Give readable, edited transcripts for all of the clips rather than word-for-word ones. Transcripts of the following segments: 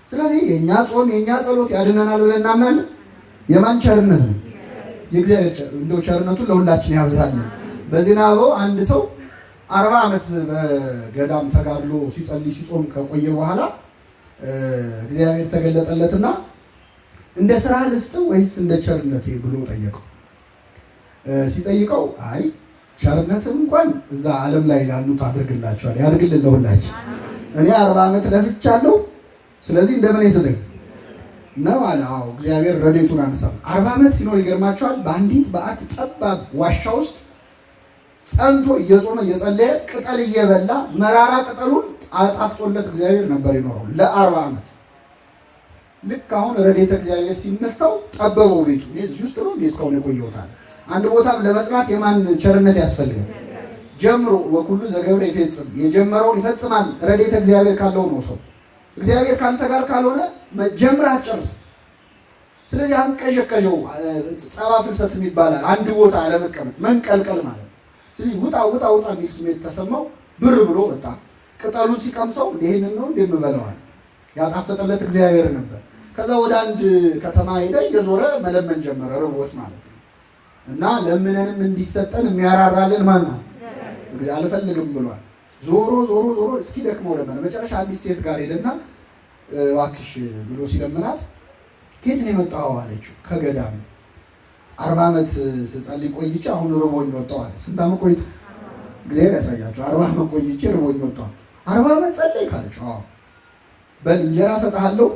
ስለዚህ የኛ ጾም የኛ ጸሎት ያድነናል ብለን እናምናለን። የማን ቸርነት ነው? የእግዚአብሔር ቸርነት። እንደው ቸርነቱን ለሁላችን ያብዛልን። በዚናበው አንድ ሰው 40 ዓመት በገዳም ተጋድሎ ሲጸልይ ሲጾም ከቆየ በኋላ እግዚአብሔር ተገለጠለትና እንደ ስራ ልስጥ ወይስ እንደ ቸርነቴ ብሎ ጠየቀው። ሲጠይቀው አይ ቸርነትም እንኳን እዛ ዓለም ላይ ላሉት አድርግላቸዋል፣ ያድርግልን ለሁላችን። እኔ 40 ዓመት ለፍቻለሁ፣ ስለዚህ እንደምን ይስጠኝ ነው አለ። አዎ እግዚአብሔር ረድኤቱን አነሳ። 40 ዓመት ሲኖር ይገርማቸዋል። በአንዲት በአት ጠባብ ዋሻ ውስጥ ጸንቶ እየጾመ እየጸለየ ቅጠል እየበላ መራራ ቅጠሉን አጣፍጦለት እግዚአብሔር ነበር ይኖረው ለ40 ዓመት። ልክ አሁን ረድኤተ እግዚአብሔር ሲነሳው ጠበበው ቤቱ። እዚህ ውስጥ ነው እስካሁን የቆየውታል። አንድ ቦታም ለመጽናት የማን ቸርነት ያስፈልጋል? ጀምሮ ወኩሉ ዘገብረ ይፈጽም፣ የጀመረውን ይፈጽማል። ረድኤተ እግዚአብሔር ካለው ነው ሰው። እግዚአብሔር ካንተ ጋር ካልሆነ ጀምረህ አትጨርስ። ስለዚህ አንቀዠቀዠው ጸባ ፍልሰት ይባላል። አንድ ቦታ አለመቀመጥ መንቀልቀል ማለት ነው። ስለዚህ ውጣ ውጣ ውጣ የሚል ስሜት ተሰማው። ብር ብሎ ወጣ። ቅጠሉን ሲቀምሰው ይሄንን ነው እንደምበለዋል። ያጣፈጠለት እግዚአብሔር ነበር። ከዛ ወደ አንድ ከተማ ሄደ፣ እየዞረ መለመን ጀመረ። ርቦት ማለት ነው። እና ለምነንም እንዲሰጠን የሚያራራልን ማን ነው? እግዚአብሔር አልፈልግም ብሏል። ዞሮ ዞሮ ዞሮ እስኪ ደክመው ለምን መጨረሻ አንዲት ሴት ጋር ሄደና እባክሽ ብሎ ሲለምናት ከየት ነው የመጣው አለችው። ከገዳም 40 ዓመት ስጸልይ ቆይቼ አሁን ርቦኝ ወጣሁ አለ። ስንት ዓመት ቆይቶ? እግዚአብሔር ያሳያችሁ። 40 ዓመት ቆይቼ ርቦኝ ወጣሁ። 40 ዓመት ጸለይ ካለችው አዎ በል እንጀራ ሰጣለሁ፣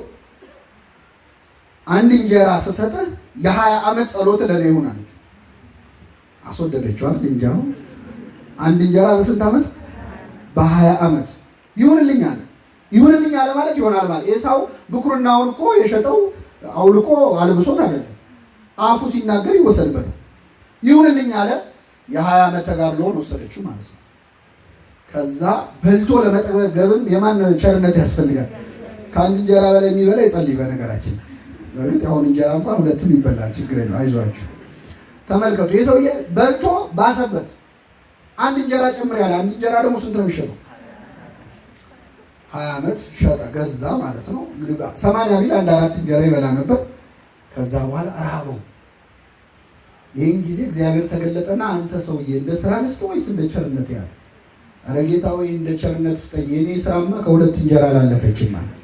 አንድ እንጀራ ስሰጥህ የ20 ዓመት ጸሎት ለኔ ይሁን አለችው። አስወደደችው አይደል? እንጀራው አንድ እንጀራ በስንት ዓመት? በ20 ዓመት ይሁንልኝ አለ። ይሁንልኝ አለ ማለት ይሆናል ማለት ኤሳው ብኩርናውን እኮ የሸጠው አውልቆ አልብሶት አይደለም። አፉ ሲናገር ይወሰድበታል። ይሁንልኝ አለ። የ20 ዓመት ተጋድሎውን ወሰደችው ማለት ነው። ከዛ በልቶ ለመጠገብም የማን ቸርነት ያስፈልጋል? ከአንድ እንጀራ በላይ የሚበላ ይጸልይ። በነገራችን በእርግጥ አሁን እንጀራ እንኳን ሁለትም ይበላል፣ ችግር የለው፣ አይዟችሁ። ተመልከቱ፣ የሰውዬ በልቶ ባሰበት። አንድ እንጀራ ጨምር ያለ። አንድ እንጀራ ደግሞ ስንት ነው የሚሸጠው? 20 ዓመት ሸጠ፣ ገዛ ማለት ነው። 80 ቢል አንድ 4 እንጀራ ይበላ ነበር። ከዛ በኋላ ራበው። ይህን ጊዜ እግዚአብሔር ተገለጠና አንተ ሰውዬ እንደ ስራ ልስጥ ወይስ እንደ ቸርነት ያለ? ኧረ ጌታ ወይ እንደ ቸርነት ስጠኝ፣ የኔ ስራማ ከ2 እንጀራ አላለፈችም ማለት